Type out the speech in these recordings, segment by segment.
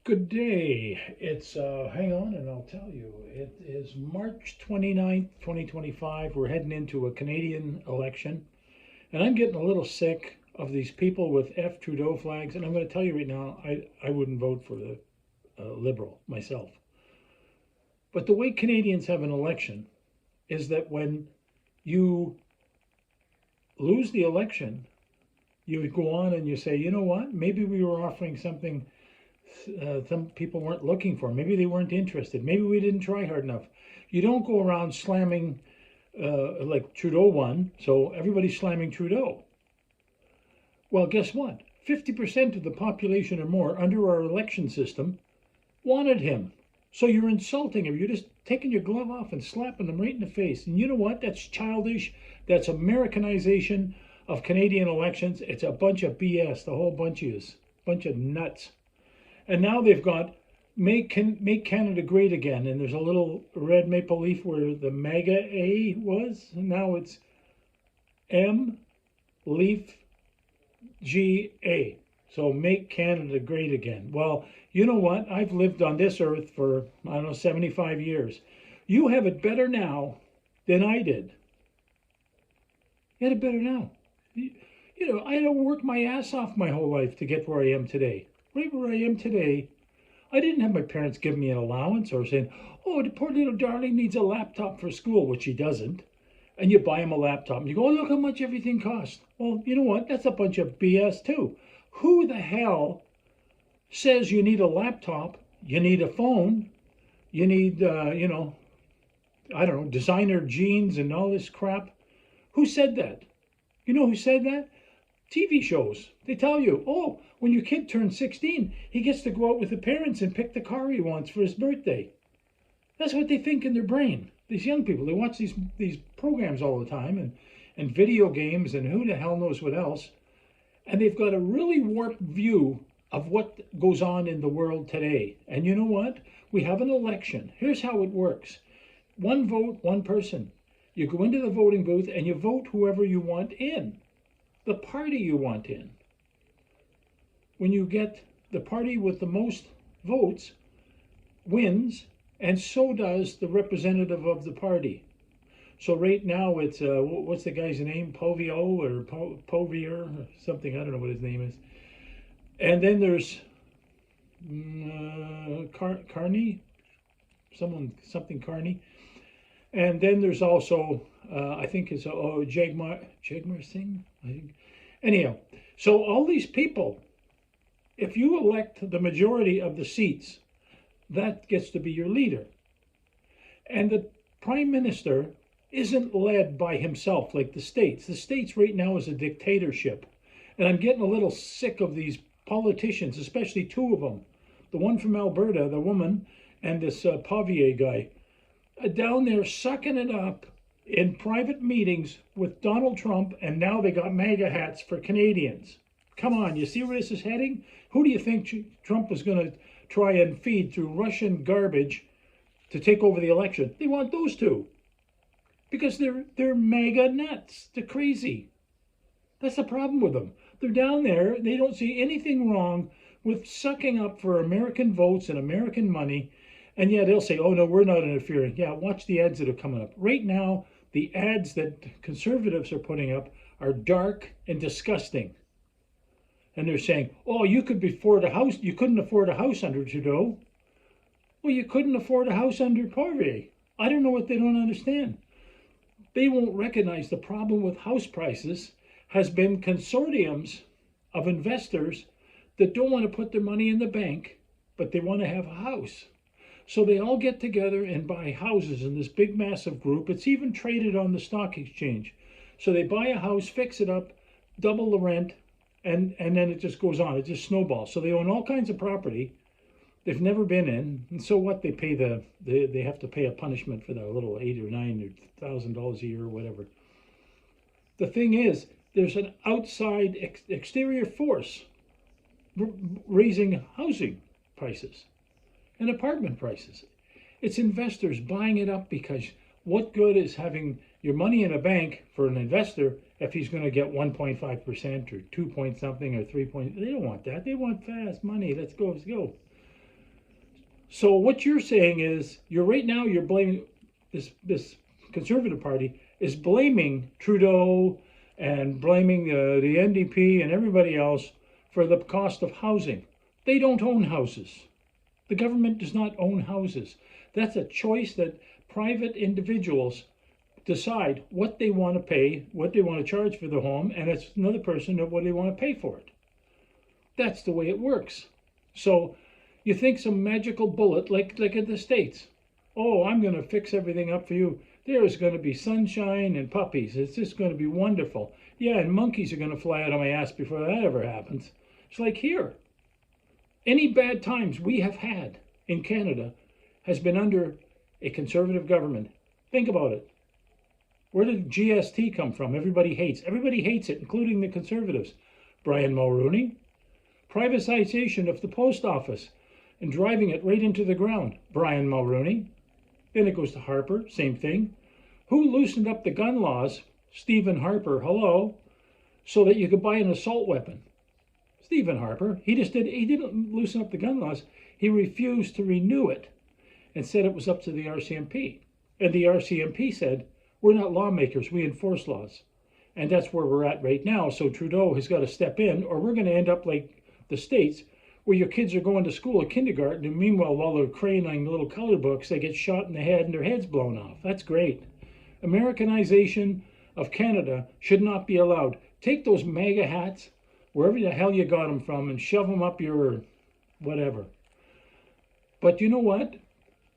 Good day. It's, hang on and I'll tell you. It is March 29th, 2025. We're heading into a Canadian election. And I'm getting a little sick of these people with F. Trudeau flags. And I'm going to tell you right now, I wouldn't vote for the Liberal myself. But the way Canadians have an election is that when you lose the election, you go on and you say, you know what? Maybe we were offering something some people weren't looking for. Maybe they weren't interested. Maybe we didn't try hard enough. You don't go around slamming like Trudeau won, so everybody's slamming Trudeau. Well, guess what? 50% of the population or more under our election system wanted him. So you're insulting him. You're just taking your glove off and slapping them right in the face. And you know what? That's childish. That's Americanization of Canadian elections. It's a bunch of BS. The whole bunch is. Bunch of nuts. And now they've got make Canada great again. And there's a little red maple leaf where the MAGA A was. And now it's M leaf G A. So make Canada great again. Well, you know what? I've lived on this earth for, I don't know, 75 years. You have it better now than I did. You had it better now. I had to work my ass off my whole life to get where I am today. Right where I am today, I didn't have my parents give me an allowance or saying, oh, the poor little darling needs a laptop for school, which he doesn't. And you buy him a laptop and you go, oh, look how much everything costs. Well, you know what? That's a bunch of BS too. Who the hell says you need a laptop, you need a phone, you need, I don't know, designer jeans and all this crap? Who said that? You know who said that? TV shows. They tell you, oh, when your kid turns 16, he gets to go out with the parents and pick the car he wants for his birthday. That's what they think in their brain. These young people, they watch these programs all the time and video games and who the hell knows what else. And they've got a really warped view of what goes on in the world today. And you know what? We have an election. Here's how it works. One vote, one person. You go into the voting booth and you vote whoever you want in, the party you want in. When you get the party with the most votes wins, and so does the representative of the party. So right now it's what's the guy's name? Povio or Povier or something. I don't know what his name is. And then there's Carney, something Carney. And then there's also I think it's Jagmar Singh. I think. Anyhow, so all these people, if you elect the majority of the seats, that gets to be your leader. And the prime minister isn't led by himself like the states. The states right now is a dictatorship. And I'm getting a little sick of these politicians, especially two of them. The one from Alberta, the woman, and this Pavier guy, down there sucking it up in private meetings with Donald Trump, and now they got MAGA hats for Canadians. Come on, you see where this is heading? Who do you think Trump is going to try and feed through Russian garbage to take over the election? They want those two because they're MAGA nuts. They're crazy. That's the problem with them. They're down there. They don't see anything wrong with sucking up for American votes and American money. And yeah, they'll say, oh, no, we're not interfering. Yeah, watch the ads that are coming up. Right now, the ads that conservatives are putting up are dark and disgusting. And they're saying, oh, you could afford a house. You couldn't afford a house under Trudeau. Well, you couldn't afford a house under Poirier. I don't know what they don't understand. They won't recognize the problem with house prices has been consortiums of investors that don't want to put their money in the bank, but they want to have a house. So they all get together and buy houses in this big, massive group. It's even traded on the stock exchange. So they buy a house, fix it up, double the rent, and then it just goes on. It just snowballs. So they own all kinds of property they've never been in. And so what? They pay they have to pay a punishment for that little $8,000 or $9,000 a year or whatever. The thing is, there's an outside exterior force raising housing prices and apartment prices. It's investors buying it up because what good is having your money in a bank for an investor if he's going to get 1.5% or 2 point something or 3 point? They don't want that. They want fast money. Let's go. So what you're saying is you're blaming this Conservative Party is blaming Trudeau and blaming the NDP and everybody else for the cost of housing. They don't own houses. The government does not own houses. That's a choice that private individuals decide what they want to pay, what they want to charge for the home, and it's another person that what they want to pay for it. That's the way it works. So you think some magical bullet, like in the States. Oh, I'm going to fix everything up for you. There is going to be sunshine and puppies. It's just going to be wonderful. Yeah, and monkeys are going to fly out of my ass before that ever happens. It's like here. Any bad times we have had in Canada has been under a Conservative government. Think about it. Where did GST come from? Everybody hates it, including the Conservatives. Brian Mulroney. Privatization of the post office and driving it right into the ground. Brian Mulroney. Then it goes to Harper, same thing. Who loosened up the gun laws? Stephen Harper, hello, so that you could buy an assault weapon. Stephen Harper, he didn't loosen up the gun laws. He refused to renew it and said it was up to the RCMP. And the RCMP said, we're not lawmakers, we enforce laws. And that's where we're at right now. So Trudeau has got to step in, or we're going to end up like the States, where your kids are going to school at kindergarten, and meanwhile, while they're crayoning little color books, they get shot in the head and their heads blown off. That's great. Americanization of Canada should not be allowed. Take those MAGA hats, wherever the hell you got them from, and shove them up your whatever. But you know what?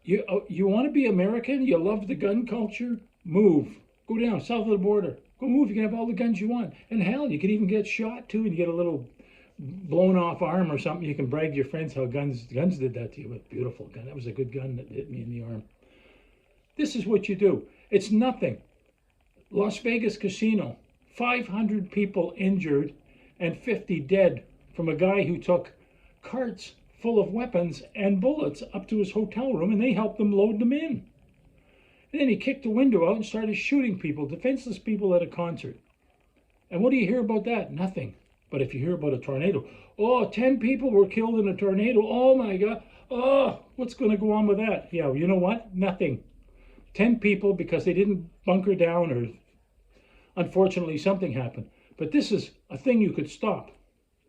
You want to be American? You love the gun culture? Move. Go down south of the border. Go move. You can have all the guns you want. And hell, you could even get shot too, and you get a little blown off arm or something. You can brag to your friends how guns did that to you. A beautiful gun. That was a good gun that hit me in the arm. This is what you do. It's nothing. Las Vegas casino, 500 people injured and 50 dead from a guy who took carts full of weapons and bullets up to his hotel room, and they helped them load them in. And then he kicked the window out and started shooting people, defenseless people at a concert. And what do you hear about that? Nothing. But if you hear about a tornado, oh, 10 people were killed in a tornado. Oh my God. Oh, what's going to go on with that? Yeah, you know what? Nothing. 10 people because they didn't bunker down, or unfortunately something happened. But this is a thing you could stop.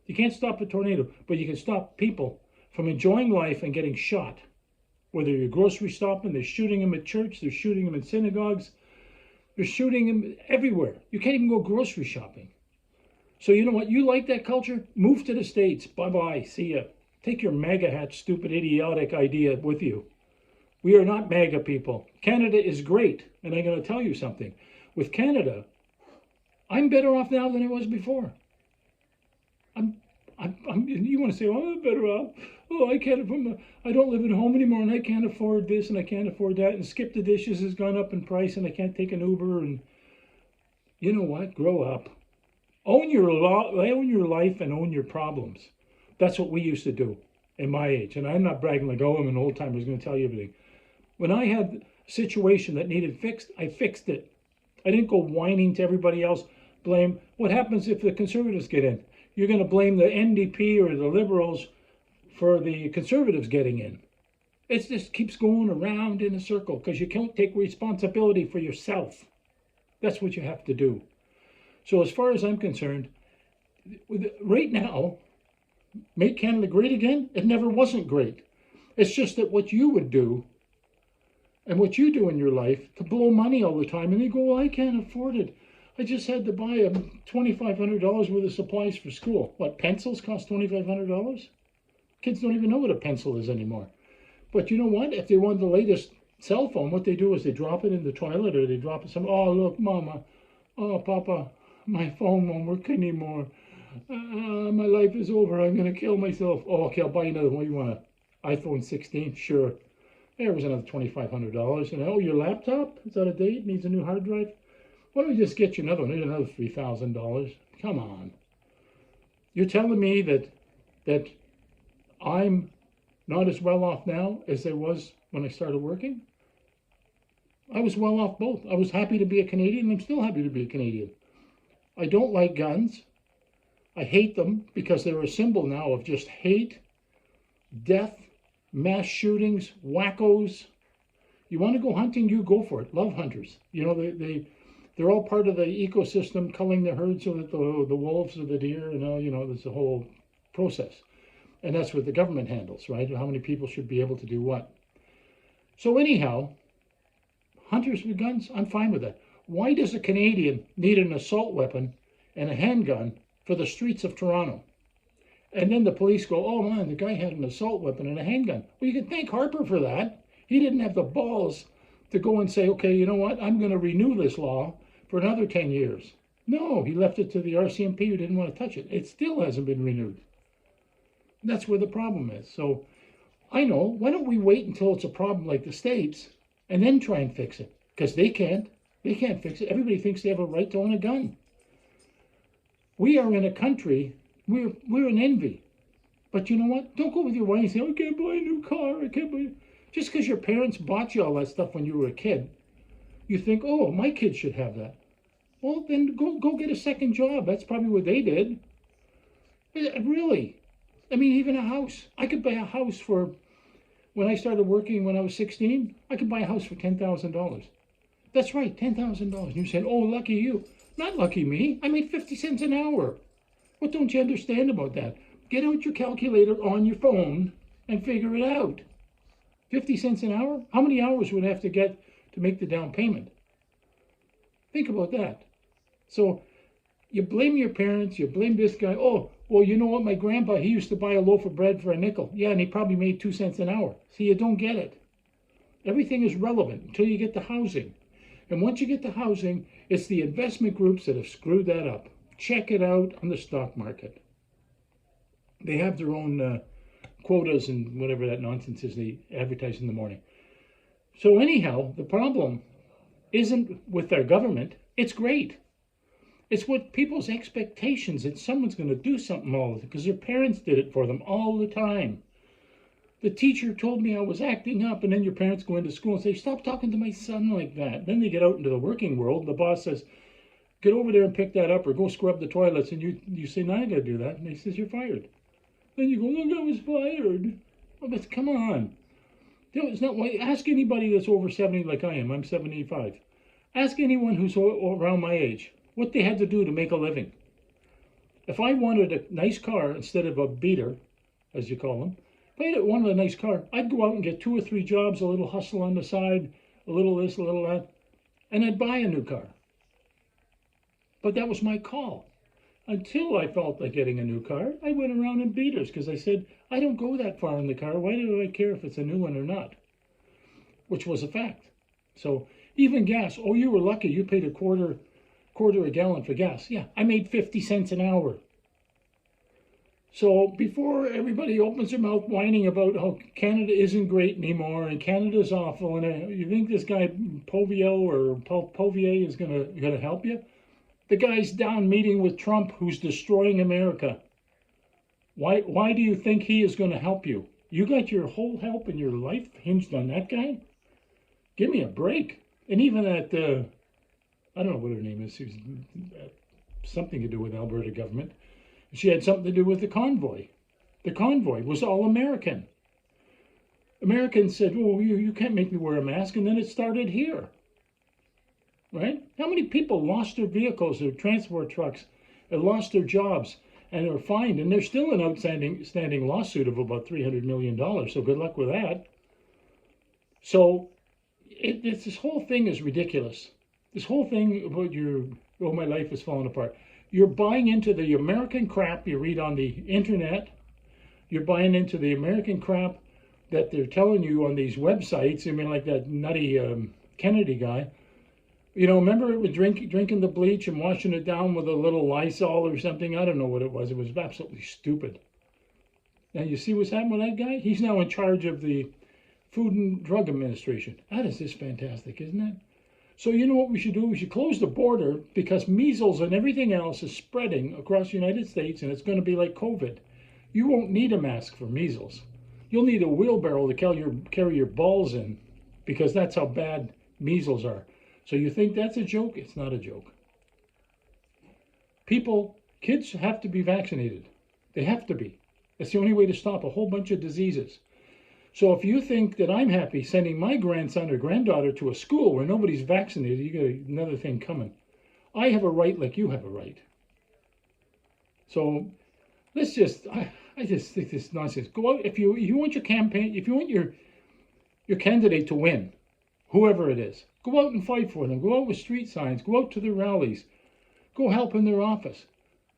You can't stop a tornado, but you can stop people from enjoying life and getting shot. Whether you're grocery shopping, they're shooting them at church, they're shooting them in synagogues, they're shooting them everywhere. You can't even go grocery shopping. So you know what? You like that culture? Move to the States. Bye-bye. See ya. Take your MAGA hat, stupid, idiotic idea with you. We are not MAGA people. Canada is great. And I'm going to tell you something. With Canada, I'm better off now than I was before. You want to say, oh, I'm better off. Oh, I don't live at home anymore, and I can't afford this, and I can't afford that, and Skip the Dishes has gone up in price, and I can't take an Uber, and you know what? Grow up. Own your life and own your problems. That's what we used to do in my age. And I'm not bragging like, oh, I'm an old timer who's going to tell you everything. When I had a situation that needed fixed, I fixed it. I didn't go whining to everybody else, blame. What happens if the Conservatives get in? You're going to blame the NDP or the Liberals for the Conservatives getting in. It just keeps going around in a circle because you can't take responsibility for yourself. That's what you have to do. So as far as I'm concerned, right now, make Canada great again? It never wasn't great. It's just that what you would do and what you do in your life to blow money all the time, and you go, well, I can't afford it. I just had to buy $2,500 worth of supplies for school. What, pencils cost $2,500? Kids don't even know what a pencil is anymore. But you know what? If they want the latest cell phone, what they do is they drop it in the toilet, or they drop it some, oh, look, Mama, oh, Papa, my phone won't work anymore. My life is over. I'm going to kill myself. Oh, okay, I'll buy you another one. You want an iPhone 16? Sure. There was another $2,500. And oh, your laptop? Is out of date? Needs a new hard drive? Why don't we just get you another one? Need another $3,000. Come on. You're telling me that I'm not as well off now as I was when I started working? I was well off both. I was happy to be a Canadian, and I'm still happy to be a Canadian. I don't like guns. I hate them because they're a symbol now of just hate, death, mass shootings, wackos. You want to go hunting, you go for it. Love hunters. You know, they're all part of the ecosystem, culling the herd so that the wolves or the deer and all, you know, there's a whole process. And that's what the government handles, right? How many people should be able to do what. So anyhow, hunters with guns, I'm fine with that. Why does a Canadian need an assault weapon and a handgun for the streets of Toronto? And then the police go, oh man, the guy had an assault weapon and a handgun. Well, you can thank Harper for that. He didn't have the balls to go and say, okay, you know what, I'm going to renew this law for another 10 years. No, he left it to the RCMP who didn't want to touch it. It still hasn't been renewed. That's where the problem is. So I know, why don't we wait until it's a problem like the States and then try and fix it? Because they can't. They can't fix it. Everybody thinks they have a right to own a gun. We are in a country, we're an envy. But you know what? Don't go with your wife and say, oh, I can't buy a new car. I can't buy. Just because your parents bought you all that stuff when you were a kid, you think, oh, my kid should have that. Well, then go get a second job. That's probably what they did. Really. I mean, even a house. I could buy a house for, when I started working when I was 16, I could buy a house for $10,000. That's right, $10,000. You said, oh, lucky you. Not lucky me. I made 50 cents an hour. What don't you understand about that? Get out your calculator on your phone and figure it out. 50 cents an hour? How many hours would I have to get to make the down payment? Think about that. So you blame your parents, you blame this guy. Oh, well, you know what? My grandpa, he used to buy a loaf of bread for a nickel. Yeah, and he probably made 2 cents an hour. See, you don't get it. Everything is relevant until you get to housing. And once you get to housing, it's the investment groups that have screwed that up. Check it out on the stock market. They have their own quotas and whatever that nonsense is they advertise in the morning. So anyhow, the problem isn't with our government. It's great. It's what people's expectations that someone's going to do something all the time because their parents did it for them all the time. The teacher told me I was acting up, and then your parents go into school and say, stop talking to my son like that. Then they get out into the working world. The boss says, get over there and pick that up or go scrub the toilets. And you say, no, I got to do that. And he says, you're fired. Then you go, look, I was fired. Oh, but come on. It's not, ask anybody that's over 70 like I am. I'm 75. Ask anyone who's around my age what they had to do to make a living. If I wanted a nice car instead of a beater, as you call them, if I wanted a nice car, I'd go out and get 2 or 3 jobs, a little hustle on the side, a little this, a little that, and I'd buy a new car. But that was my call. Until I felt like getting a new car, I went around in beaters because I said, I don't go that far in the car. Why do I care if it's a new one or not? Which was a fact. So even gas, oh, you were lucky. You paid a quarter a gallon for gas. Yeah, I made 50 cents an hour. So before everybody opens their mouth whining about how Canada isn't great anymore and Canada's awful, and you think this guy Povier is gonna help you? The guy's down meeting with Trump, who's destroying America. Why do you think he is going to help you? You got your whole help in your life hinged on that guy? Give me a break. And even that, I don't know what her name is. She was something to do with Alberta government. She had something to do with the convoy. The convoy was all American. Americans said, oh, you can't make me wear a mask. And then it started here. Right? How many people lost their vehicles, their transport trucks, and lost their jobs, and are fined, and there's still an outstanding lawsuit of about $300 million, so good luck with that. So this whole thing is ridiculous. This whole thing about my life is falling apart. You're buying into the American crap you read on the internet. You're buying into the American crap that they're telling you on these websites. I mean, like that nutty Kennedy guy. You know, remember it was drinking the bleach and washing it down with a little Lysol or something? I don't know what it was. It was absolutely stupid. Now, you see what's happening with that guy? He's now in charge of the Food and Drug Administration. That is just fantastic, isn't it? So you know what we should do? We should close the border because measles and everything else is spreading across the United States, and it's going to be like COVID. You won't need a mask for measles. You'll need a wheelbarrow to carry your balls in because that's how bad measles are. So you think that's a joke? It's not a joke. Kids have to be vaccinated. They have to be. It's the only way to stop a whole bunch of diseases. So if you think that I'm happy sending my grandson or granddaughter to a school where nobody's vaccinated, you got another thing coming. I have a right like you have a right. So let's just, I just think this is nonsense. Go out, if you want your campaign, if you want your candidate to win, whoever it is, go out and fight for them. Go out with street signs. Go out to their rallies. Go help in their office.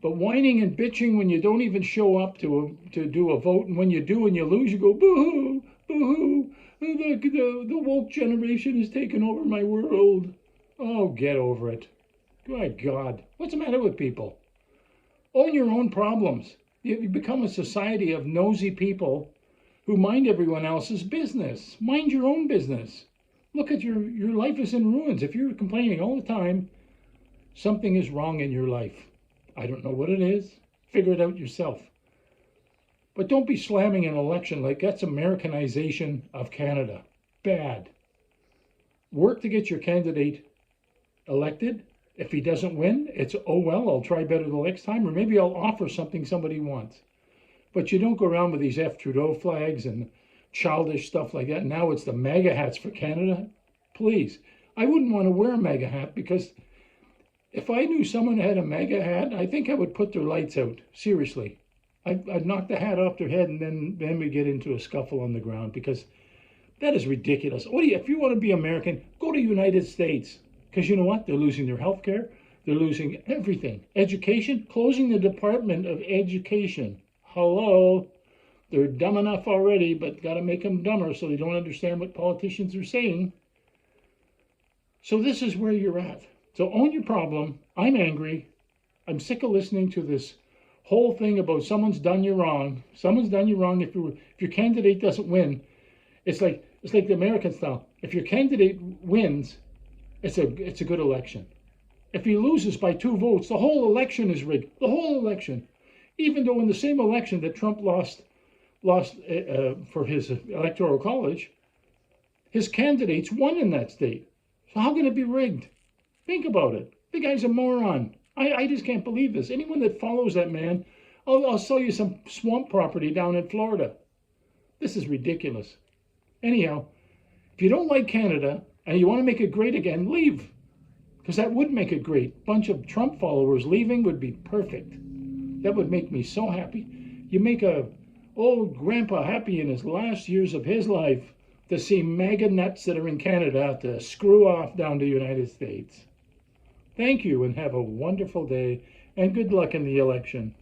But whining and bitching when you don't even show up to do a vote, and when you do and you lose, you go, boo-hoo, boo-hoo, the woke generation has taken over my world. Oh, get over it. My God, what's the matter with people? Own your own problems. You become a society of nosy people who mind everyone else's business. Mind your own business. Look at your life is in ruins. If you're complaining all the time, something is wrong in your life. I don't know what it is. Figure it out yourself. But don't be slamming an election like that's Americanization of Canada. Bad. Work to get your candidate elected. If he doesn't win, it's, oh well, I'll try better the next time, or maybe I'll offer something somebody wants. But you don't go around with these F. Trudeau flags and childish stuff like that. Now it's the MAGA hats for Canada. Please. I wouldn't want to wear a MAGA hat because if I knew someone had a MAGA hat, I think I would put their lights out. Seriously. I'd knock the hat off their head and then we get into a scuffle on the ground because that is ridiculous. If you want to be American, go to the United States. Because you know what? They're losing their health care. They're losing everything. Education, closing the Department of Education. Hello. They're dumb enough already, but got to make them dumber so they don't understand what politicians are saying. So this is where you're at. So own your problem. I'm angry. I'm sick of listening to this whole thing about someone's done you wrong. Someone's done you wrong. If your candidate doesn't win, it's like the American style. If your candidate wins, it's a good election. If he loses by 2 votes, the whole election is rigged. The whole election. Even though in the same election that Trump lost for his electoral college, his candidates won in that state. So how can it be rigged? Think about it. The guy's a moron. I just can't believe this. Anyone that follows that man, I'll sell you some swamp property down in Florida. This is ridiculous. Anyhow, if you don't like Canada and you want to make it great again, leave. Because that would make it great. Bunch of Trump followers leaving would be perfect. That would make me so happy. You make a old grandpa happy in his last years of his life to see MAGA nuts that are in Canada to screw off down to the United States. Thank you and have a wonderful day and good luck in the election.